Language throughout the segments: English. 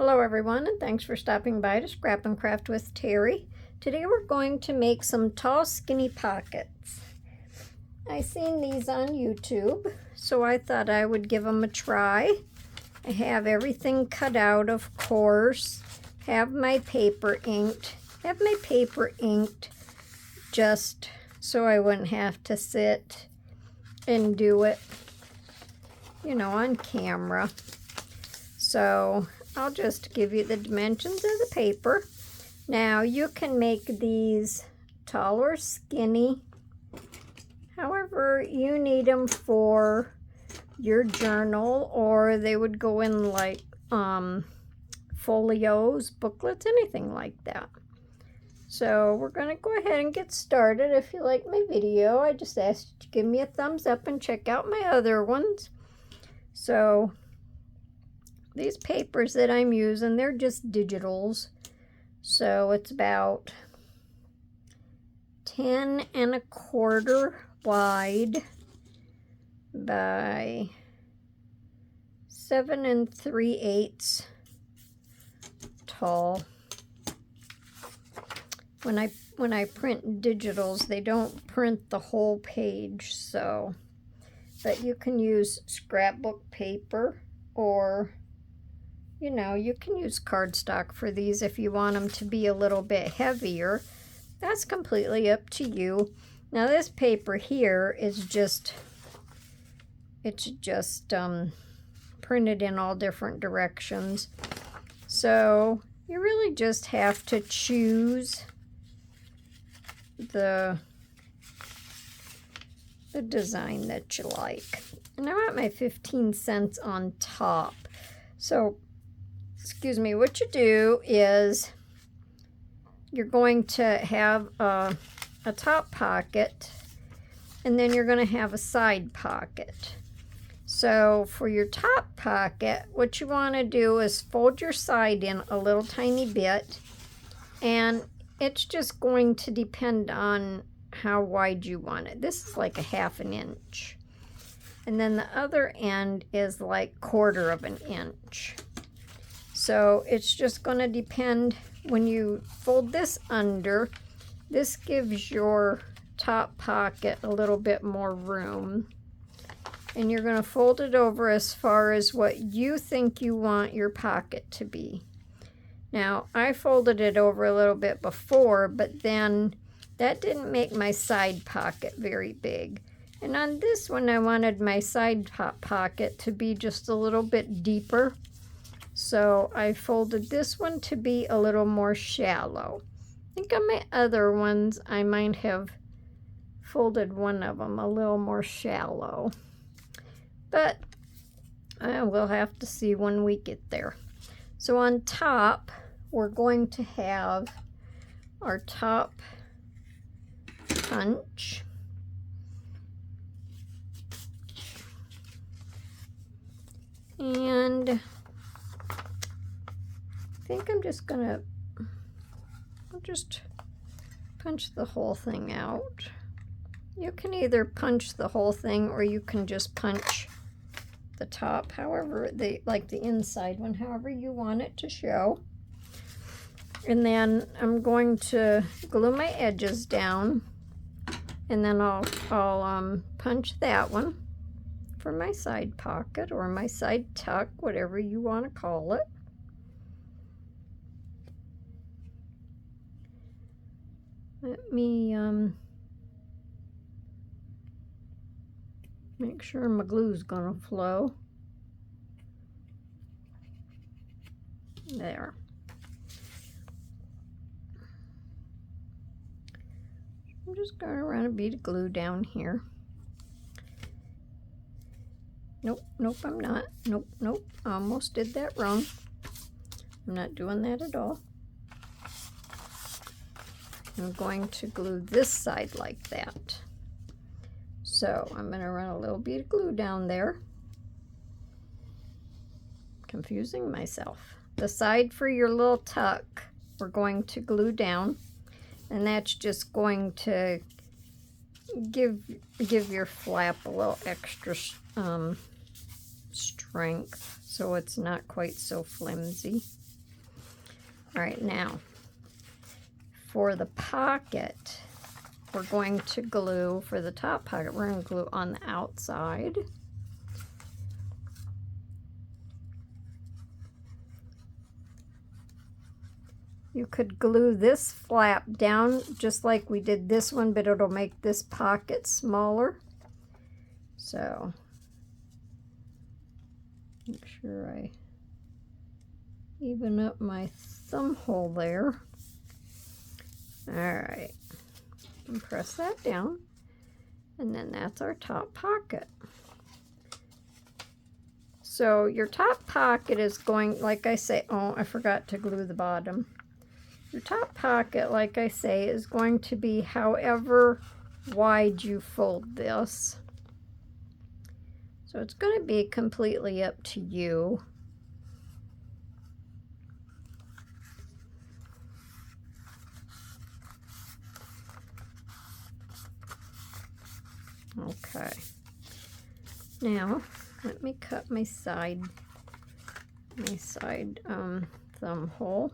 Hello everyone, and thanks for stopping by to Scrap and Craft with Terry. Today we're going to make some tall skinny pockets. I seen these on YouTube, so I thought I would give them a try. I have everything cut out, of course. Have my paper inked. Just so I wouldn't have to sit and do it, on camera. So I'll just give you the dimensions of the paper. Now you can make these tall or skinny, however you need them for your journal, or they would go in like folios, booklets, anything like that. So we're going to go ahead and get started. If you like my video, I just ask you to give me a thumbs up and check out my other ones. So these papers that I'm using, they're just digitals. So it's about 10 1/4 wide by 7 3/8 tall. When I print digitals, they don't print the whole page, so but you can use scrapbook paper, or you can use cardstock for these if you want them to be a little bit heavier. That's completely up to you. Now this paper here is just printed in all different directions. So you really just have to choose the design that you like. And I'm at my 15 cents on top. So what you do is you're going to have a top pocket, and then you're going to have a side pocket. So for your top pocket, what you want to do is fold your side in a little tiny bit, and it's just going to depend on how wide you want it. This is like a 1/2 inch. And then the other end is like 1/4 inch. So it's just going to depend. When you fold this under, this gives your top pocket a little bit more room. And you're going to fold it over as far as what you think you want your pocket to be. Now, I folded it over a little bit before, but then that didn't make my side pocket very big. And on this one, I wanted my side pocket to be just a little bit deeper. So I folded this one to be a little more shallow. I think on my other ones, I might have folded one of them a little more shallow. But we'll have to see when we get there. So on top, we're going to have our top punch. And I think I'll just punch the whole thing out. You can either punch the whole thing, or you can just punch the top, however, like the inside one, however you want it to show. And then I'm going to glue my edges down, and then I'll punch that one for my side pocket or my side tuck, whatever you want to call it. Let me make sure my glue's gonna flow. There. I'm just gonna run a bead of glue down here. Nope, I'm not. Nope, I almost did that wrong. I'm not doing that at all. I'm going to glue this side like that. So I'm going to run a little bit of glue down there. Confusing myself. The side for your little tuck, we're going to glue down, and that's just going to give your flap a little extra strength, so it's not quite so flimsy. All right, now for the pocket, we're going to glue, for the top pocket, we're going to glue on the outside. You could glue this flap down just like we did this one, but it'll make this pocket smaller. So, make sure I even up my thumb hole there. All right, and press that down, and then that's our top pocket. So your top pocket is going, like I say, oh, I forgot to glue the bottom. Your top pocket, like I say, is going to be however wide you fold this. So it's going to be completely up to you. Okay. Now, let me cut my side thumb hole.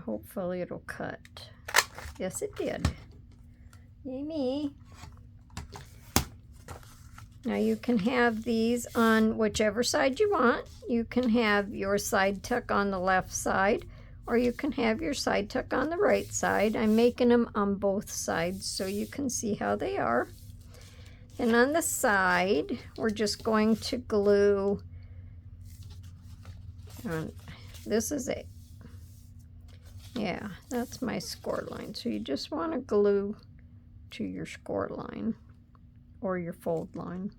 Hopefully it'll cut. Yes, it did. Yay me. Now you can have these on whichever side you want. You can have your side tuck on the left side, or you can have your side tuck on the right side. I'm making them on both sides so you can see how they are. And on the side, we're just going to glue, this is it. Yeah, that's my score line. So you just want to glue to your score line or your fold line.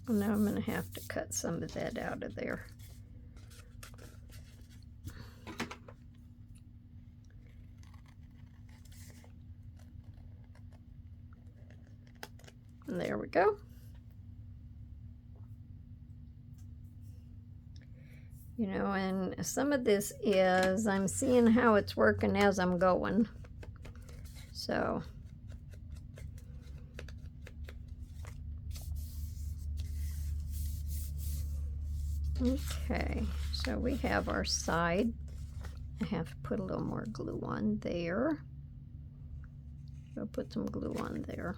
Now I'm going to have to cut some of that out of there. And there we go. You know, and some of this is, I'm seeing how it's working as I'm going. So, okay, so we have our side. I have to put a little more glue on there. I'll put some glue on there.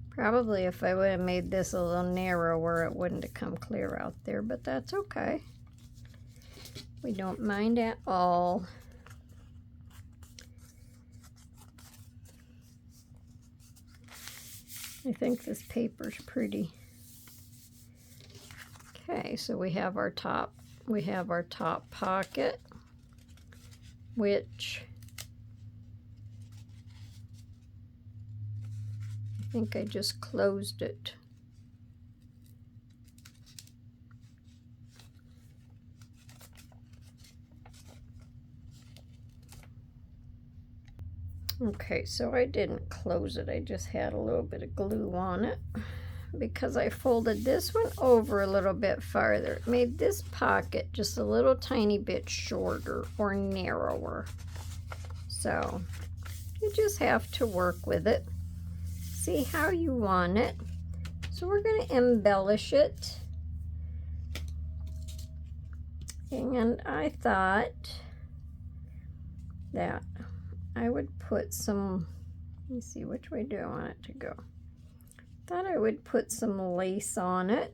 Probably if I would have made this a little narrower, it wouldn't have come clear out there, but that's okay. We don't mind at all. I think this paper's pretty. Okay, so we have our top pocket, which I think I just closed it. Okay, so I didn't close it. I just had a little bit of glue on it because I folded this one over a little bit farther. It made this pocket just a little tiny bit shorter or narrower. So you just have to work with it. See how you want it. So we're going to embellish it. And I thought that I would put some, let me see, which way do I want it to go? Thought I would put some lace on it.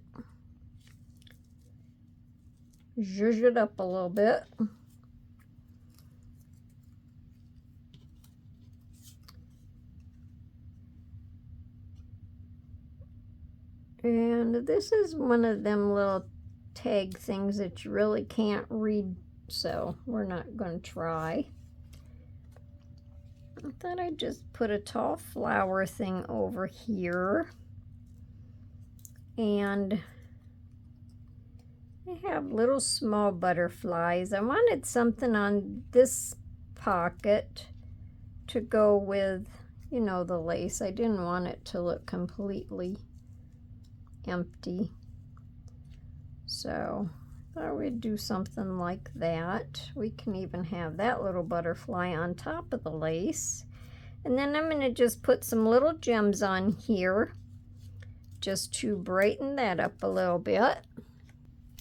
Zhuzh it up a little bit. And this is one of them little tag things that you really can't read, so we're not going to try. I thought I'd just put a tall flower thing over here. And I have little small butterflies. I wanted something on this pocket to go with, you know, the lace. I didn't want it to look completely empty. So I thought we'd do something like that. We can even have that little butterfly on top of the lace. And then I'm going to just put some little gems on here just to brighten that up a little bit.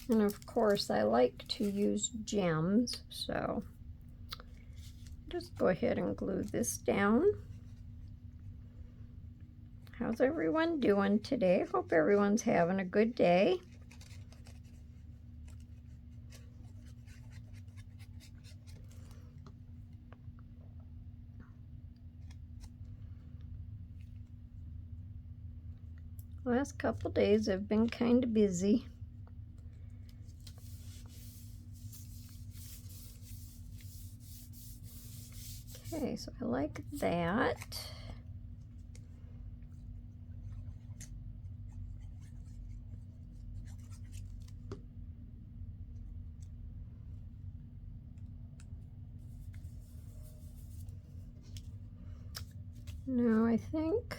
And of course, I like to use gems, so just go ahead and glue this down. How's everyone doing today? Hope everyone's having a good day. Last couple days I've been kind of busy. Okay, so I like that. Now I think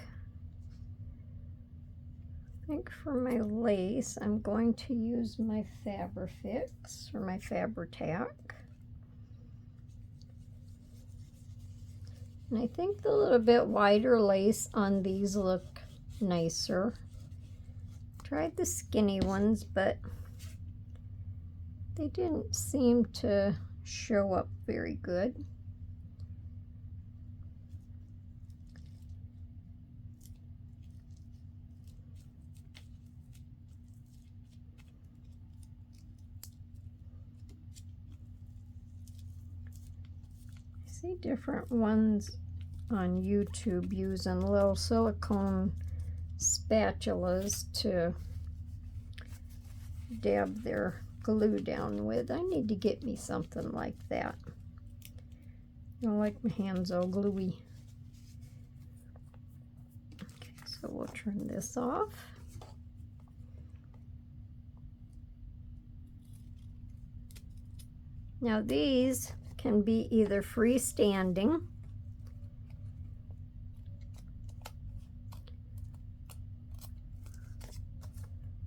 for my lace, I'm going to use my Fabrifix or my Fabri-Tac. And I think the little bit wider lace on these look nicer. Tried the skinny ones, but they didn't seem to show up very good. I see different ones on YouTube using little silicone spatulas to dab their glue down with. I need to get me something like that. I don't like my hands all gluey. Okay, so we'll turn this off. Now these can be either freestanding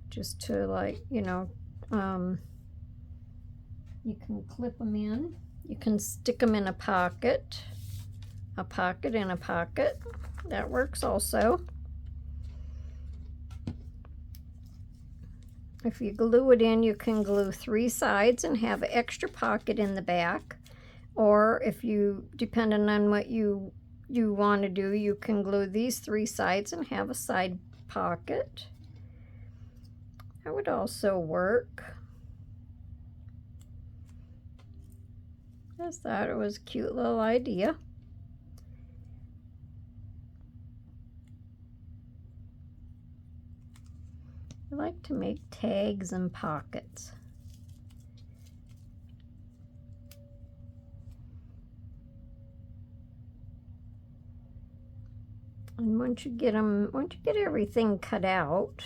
just to, like, you know, you can clip them in. You can stick them in a pocket in a pocket. That works also. If you glue it in, you can glue 3 sides and have an extra pocket in the back. Or if you, depending on what you want to do, you can glue these 3 sides and have a side pocket. That would also work. Just thought it was a cute little idea. I like to make tags and pockets. And once you get everything cut out,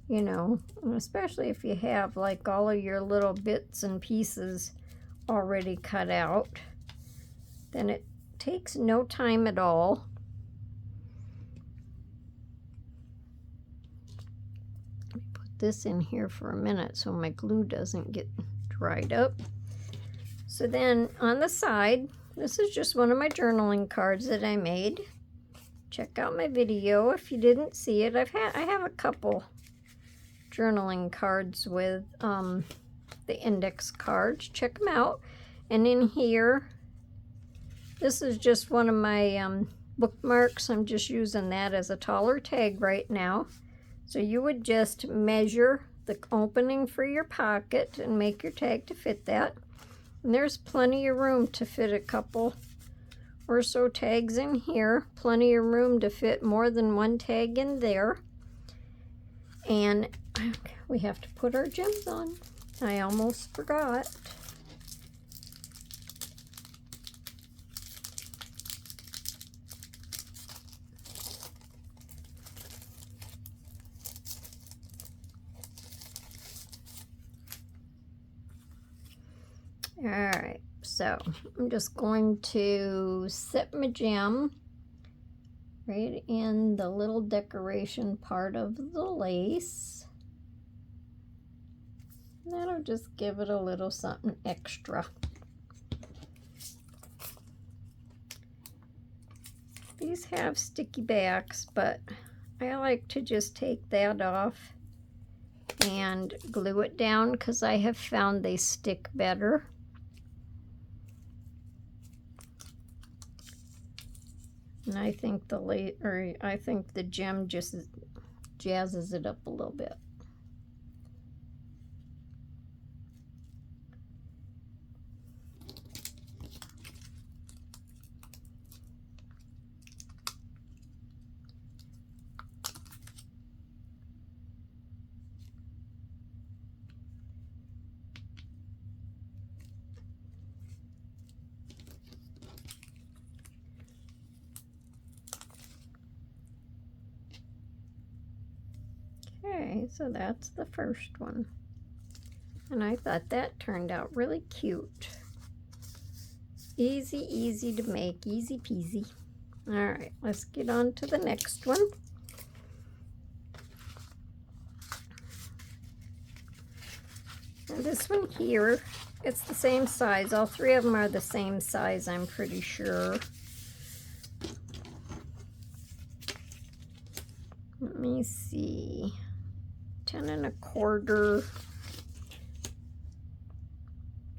you know, and especially if you have like all of your little bits and pieces already cut out, then it takes no time at all. Let me put this in here for a minute so my glue doesn't get dried up. So then on the side, this is just one of my journaling cards that I made. Check out my video if you didn't see it. I have a couple journaling cards with the index cards. Check them out. And in here, this is just one of my bookmarks. I'm just using that as a taller tag right now. So you would just measure the opening for your pocket and make your tag to fit that. And there's plenty of room to fit a couple or so tags in here. Plenty of room to fit more than one tag in there. And we have to put our gems on. I almost forgot. All right, so I'm just going to set my gem right in the little decoration part of the lace. That'll just give it a little something extra. These have sticky backs, but I like to just take that off and glue it down because I have found they stick better. And I think the gem just jazzes it up a little bit. Okay, so that's the first one. And I thought that turned out really cute. Easy, easy to make, easy peasy. All right, let's get on to the next one. And this one here, it's the same size. All three of them are the same size, I'm pretty sure. Let me see. 10 1/4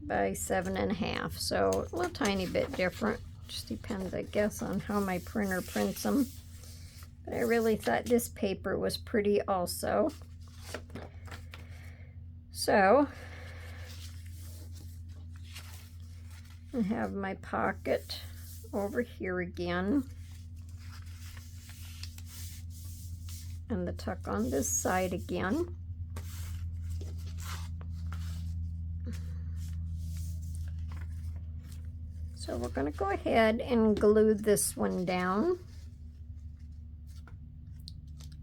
by 7 1/2, so a little tiny bit different. Just depends, I guess, on how my printer prints them. But I really thought this paper was pretty also. So I have my pocket over here again, and the tuck on this side again. So we're going to go ahead and glue this one down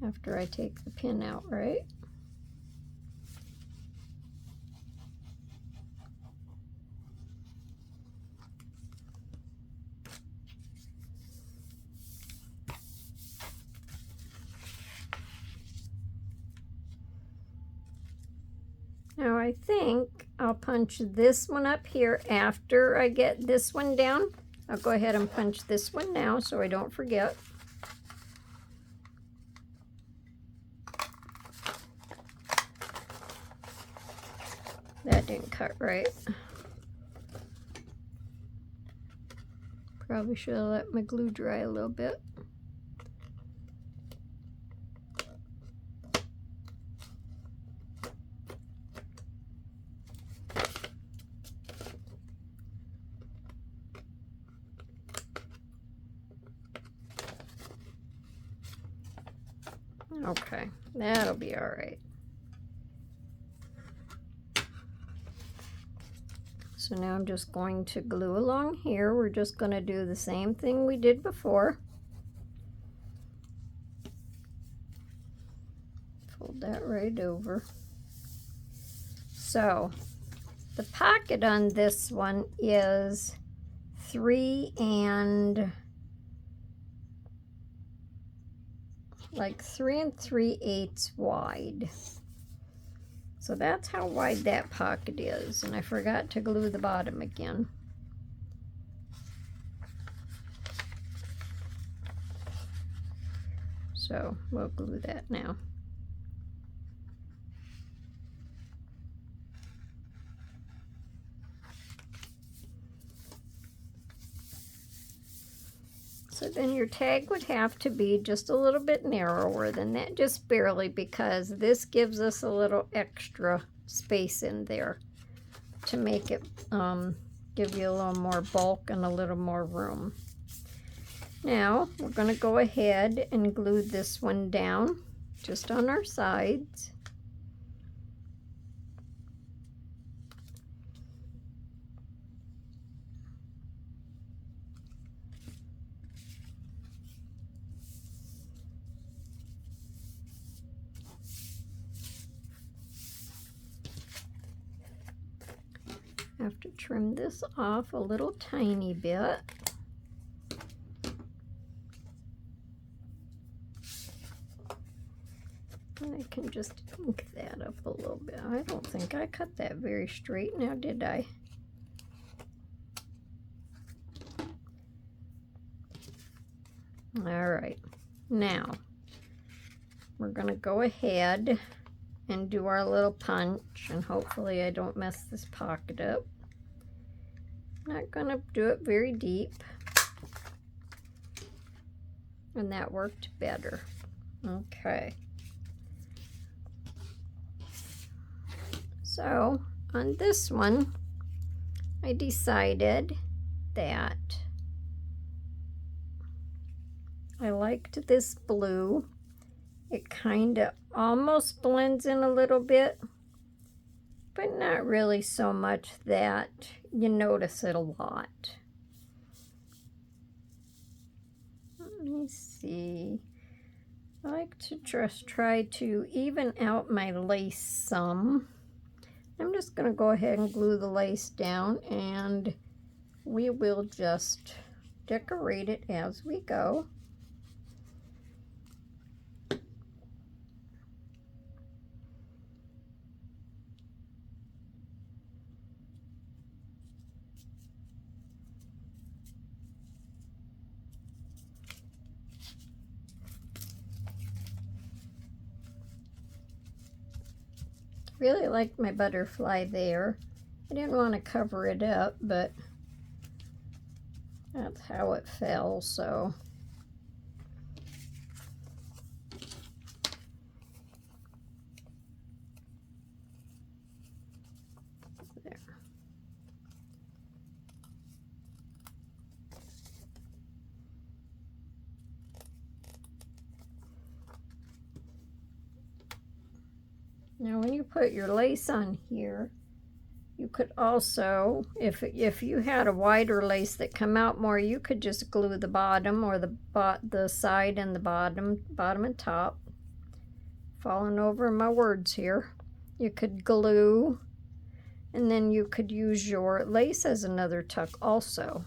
after I take the pin out, right? Now I think I'll punch this one up here after I get this one down. I'll go ahead and punch this one now so I don't forget. That didn't cut right. Probably should have let my glue dry a little bit. Okay, that'll be all right. So now I'm just going to glue along here. We're just going to do the same thing we did before. Fold that right over. So the pocket on this one is 3 3 3/8 wide. So that's how wide that pocket is, and I forgot to glue the bottom again. So we'll glue that now. So then your tag would have to be just a little bit narrower than that, just barely, because this gives us a little extra space in there to make it give you a little more bulk and a little more room. Now we're going to go ahead and glue this one down just on our sides. I have to trim this off a little tiny bit. And I can just ink that up a little bit. I don't think I cut that very straight now, did I? All right, now we're going to go ahead and do our little punch, and hopefully I don't mess this pocket up. Not going to do it very deep, and that worked better. Okay. So on this one, I decided that I liked this blue. It kind of almost blends in a little bit, but not really so much that you notice it a lot. Let me see. I like to just try to even out my lace some. I'm just going to go ahead and glue the lace down, and we will just decorate it as we go. Really liked my butterfly there. I didn't want to cover it up, but that's how it fell, so. There. Now when you put your lace on here, you could also, if you had a wider lace that come out more, you could just glue the bottom or the side and the bottom and top. Falling over my words here. You could glue, and then you could use your lace as another tuck also.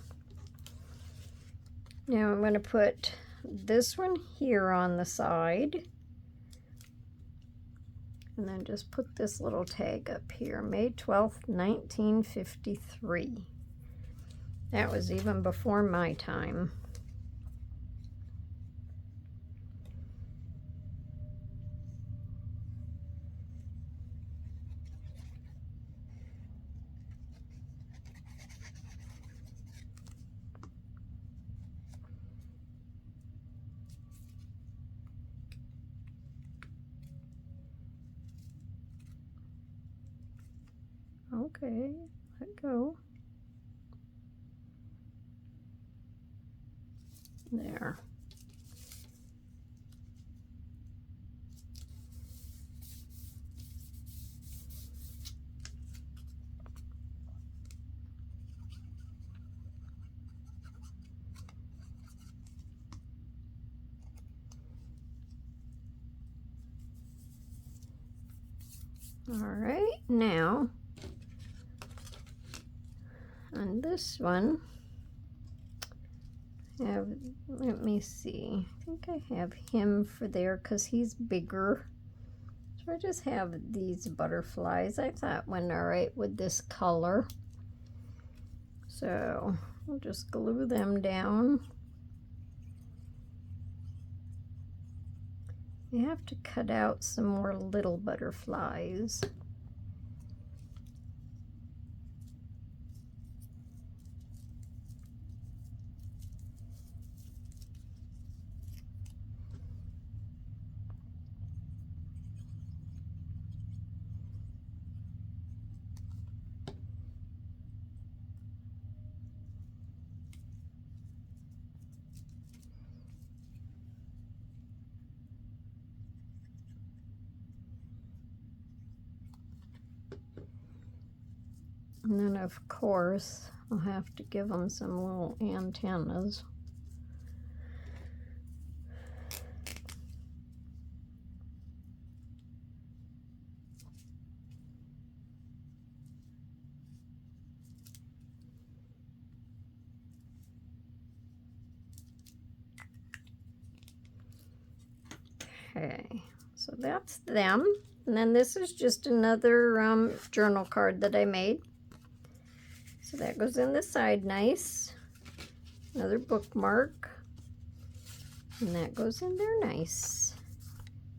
Now I'm going to put this one here on the side. And then just put this little tag up here, May 12th, 1953. That was even before my time. Okay, let go. There. All right, now on this one, let me see, I think I have him for there because he's bigger. So I just have these butterflies. I thought went all right with this color. So I'll just glue them down. You have to cut out some more little butterflies. And then, of course, I'll have to give them some little antennas. Okay, so that's them. And then this is just another journal card that I made. So that goes in the side nice. Another bookmark. And that goes in there nice.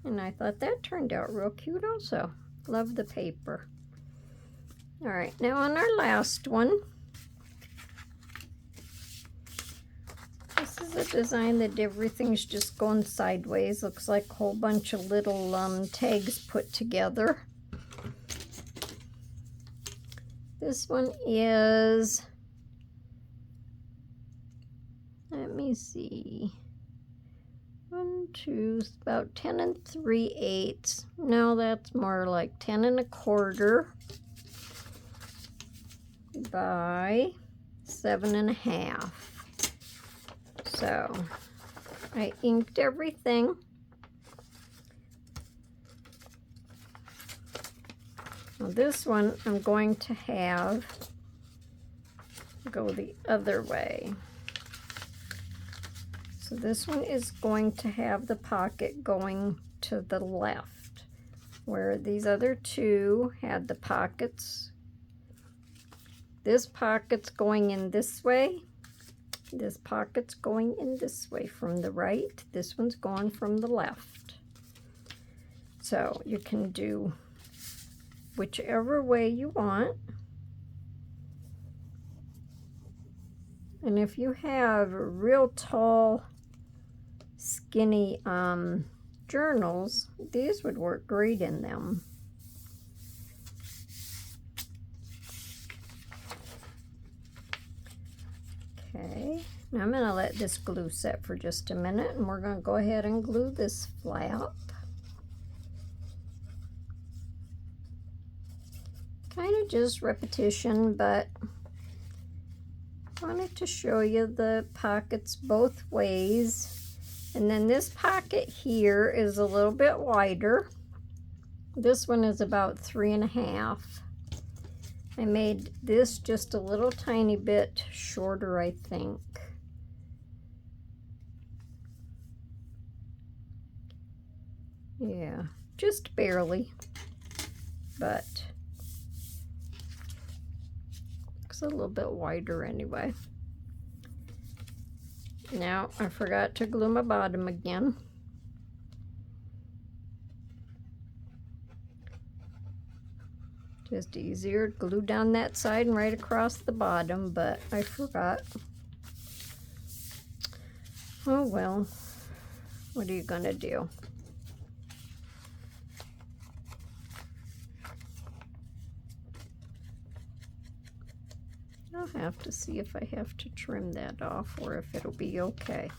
And I thought that turned out real cute also. Love the paper. All right, now on our last one, this is a design that everything's just going sideways. Looks like a whole bunch of little tags put together. This one is, let me see, 1, 2, about 10 3/8. No, that's more like 10 1/4 by 7 1/2. So I inked everything. Now this one I'm going to have go the other way. So this one is going to have the pocket going to the left, where these other two had the pockets. This pocket's going in this way. This pocket's going in this way from the right. This one's going from the left. So you can do whichever way you want. And if you have real tall, skinny journals, these would work great in them. Okay, now I'm going to let this glue set for just a minute, and we're going to go ahead and glue this flap. Kind of just repetition, but I wanted to show you the pockets both ways. And then this pocket here is a little bit wider. This one is about 3 1/2. I made this just a little tiny bit shorter, I think. Yeah, just barely, but looks a little bit wider anyway. Now I forgot to glue my bottom again. Just easier to glue down that side and right across the bottom, but I forgot. Oh well, what are you gonna do? I'll have to see if I have to trim that off or if it'll be okay.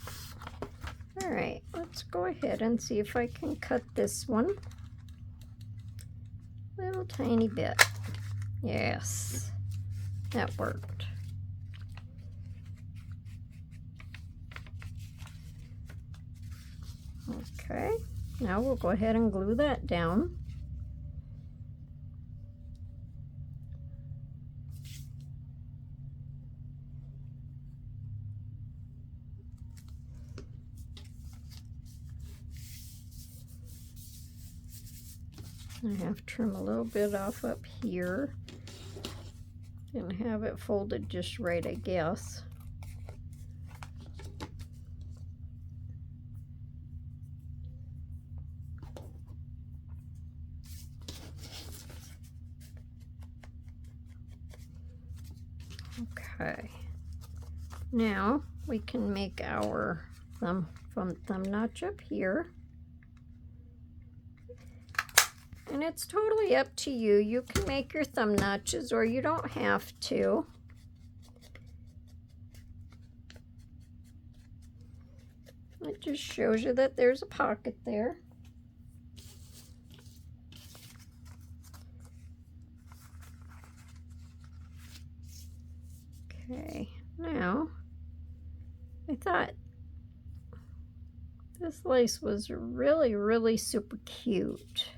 All right, let's go ahead and see if I can cut this one. Little tiny bit. Yes, that worked. Okay, now we'll go ahead and glue that down. I have to trim a little bit off up here and have it folded just right, I guess. Okay, now we can make our thumb notch up here. And it's totally up to you. You can make your thumb notches or you don't have to. It just shows you that there's a pocket there. Okay, now I thought this lace was really, really super cute.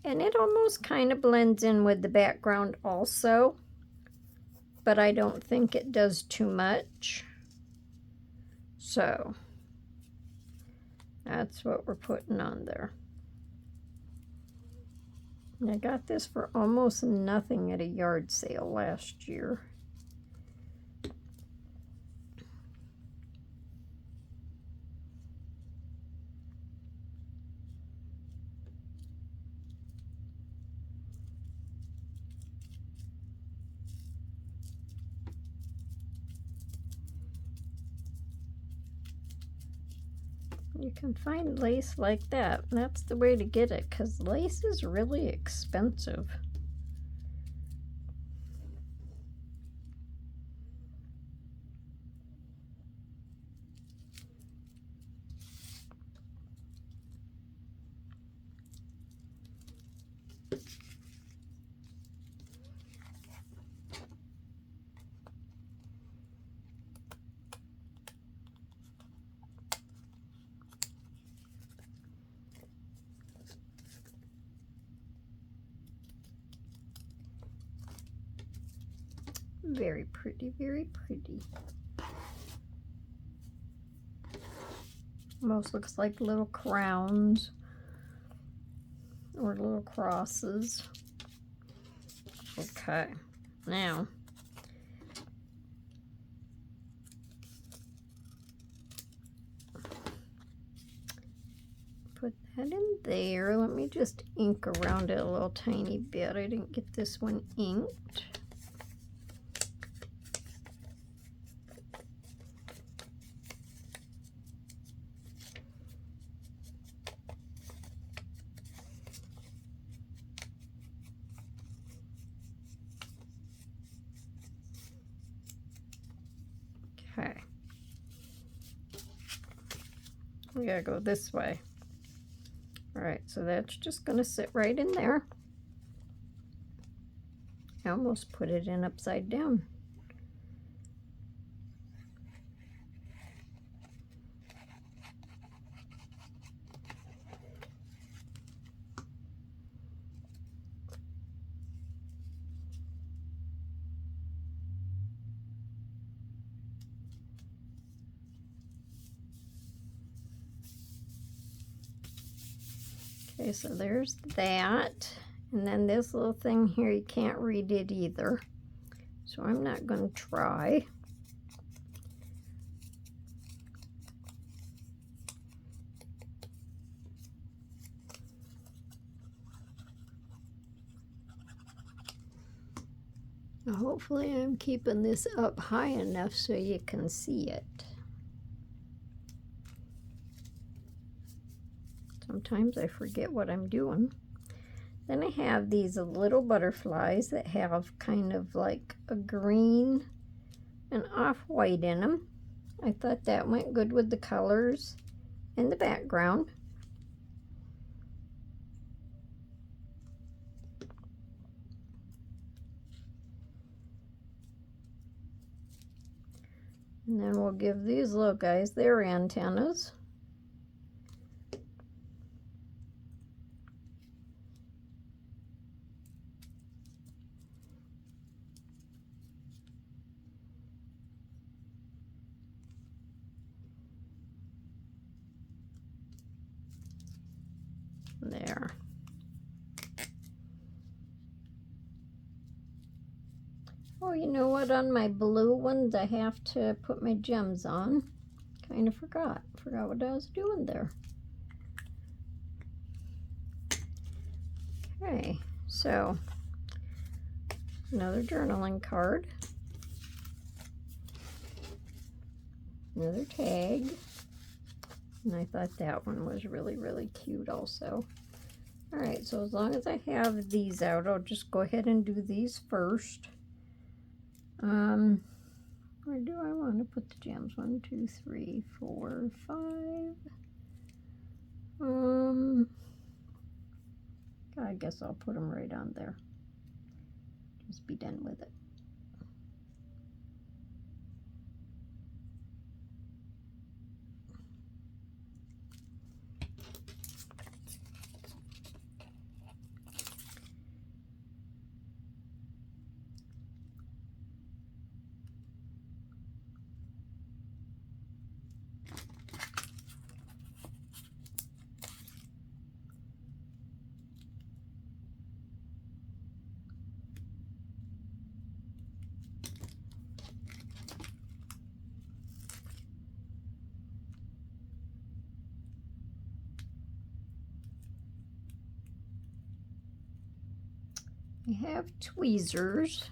And it almost kind of blends in with the background also, but I don't think it does too much. So that's what we're putting on there. And I got this for almost nothing at a yard sale last year. You can find lace like that. That's the way to get it, because lace is really expensive. Very pretty, very pretty. Almost looks like little crowns or little crosses. Okay, now put that in there. Let me just ink around it a little tiny bit. I didn't get this one inked. Okay. We gotta go this way. All right, so that's just gonna sit right in there. I almost put it in upside down. Okay, so there's that. And then this little thing here, you can't read it either. So I'm not going to try. Hopefully I'm keeping this up high enough so you can see it. Sometimes I forget what I'm doing. Then I have these little butterflies that have kind of like a green and off-white in them. I thought that went good with the colors in the background. And then we'll give these little guys their antennas. There. Oh, you know what? On my blue ones, I have to put my gems on. Kind of forgot. Forgot what I was doing there. Okay, so another journaling card. Another tag. And I thought that one was really, really cute also. All right, so as long as I have these out, I'll just go ahead and do these first. Where do I want to put the gems? 1, 2, 3, 4, 5. I guess I'll put them right on there. Just be done with it. I have tweezers,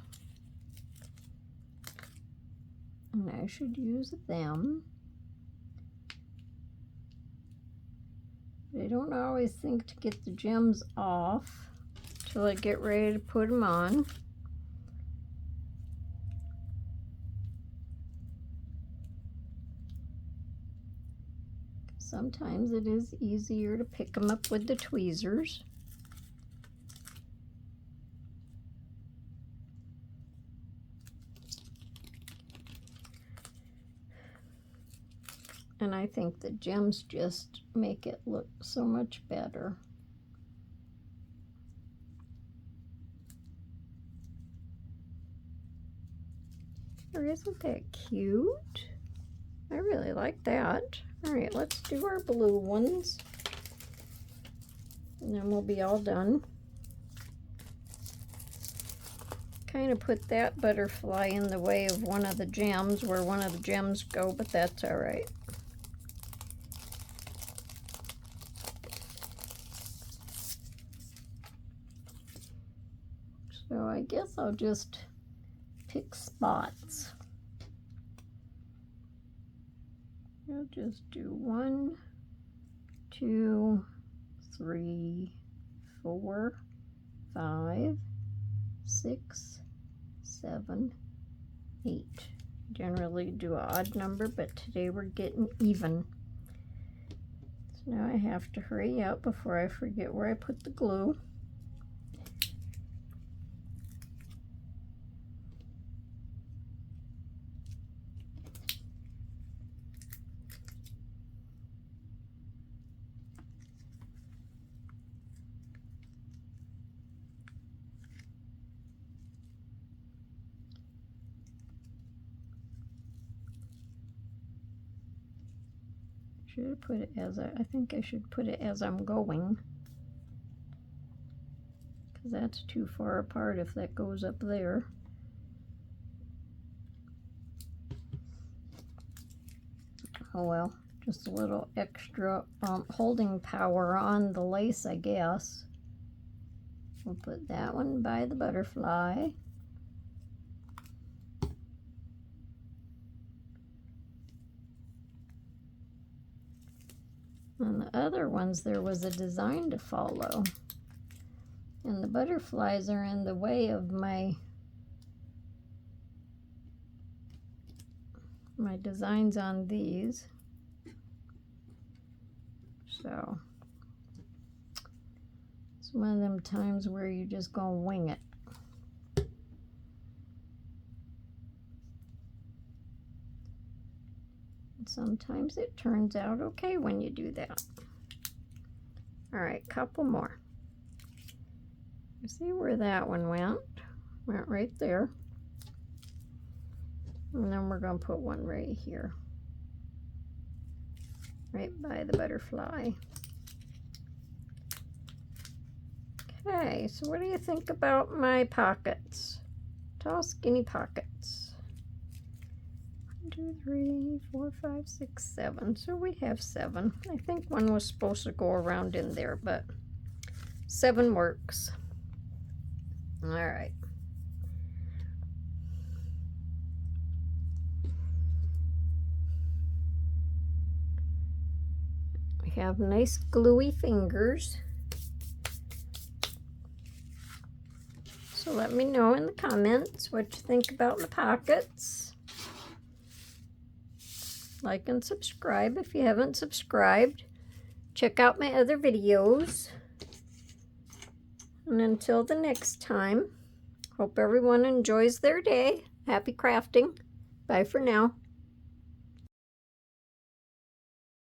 and I should use them. I don't always think to get the gems off till I get ready to put them on. Sometimes it is easier to pick them up with the tweezers. And I think the gems just make it look so much better. Or isn't that cute? I really like that. All right, let's do our blue ones. And then we'll be all done. Kind of put that butterfly in the way of one of the gems, where one of the gems go, but that's all right. So I guess I'll just pick spots. I'll just do 1, 2, 3, 4, 5, 6, 7, 8. Generally do an odd number, but today we're getting even. So now I have to hurry up before I forget where I put the glue. Should have put it as I think I should put it as I'm going, because that's too far apart if that goes up there. Oh well, just a little extra holding power on the lace, I guess. We'll put that one by the butterfly. On the other ones, there was a design to follow, and the butterflies are in the way of my designs on these. So it's one of them times where you're just gonna wing it. Sometimes it turns out okay when you do that. All right, couple more. You see where that one went? Went right there. And then we're going to put one right here, right by the butterfly. Okay, so what do you think about my pockets? Tall, skinny pockets. 1, 2, 3, 4, 5, 6, 7. So we have 7. I think one was supposed to go around in there, but 7 works. All right. We have nice gluey fingers. So let me know in the comments what you think about the pockets. Like and subscribe if you haven't subscribed. Check out my other videos. And until the next time, hope everyone enjoys their day. Happy crafting. Bye for now.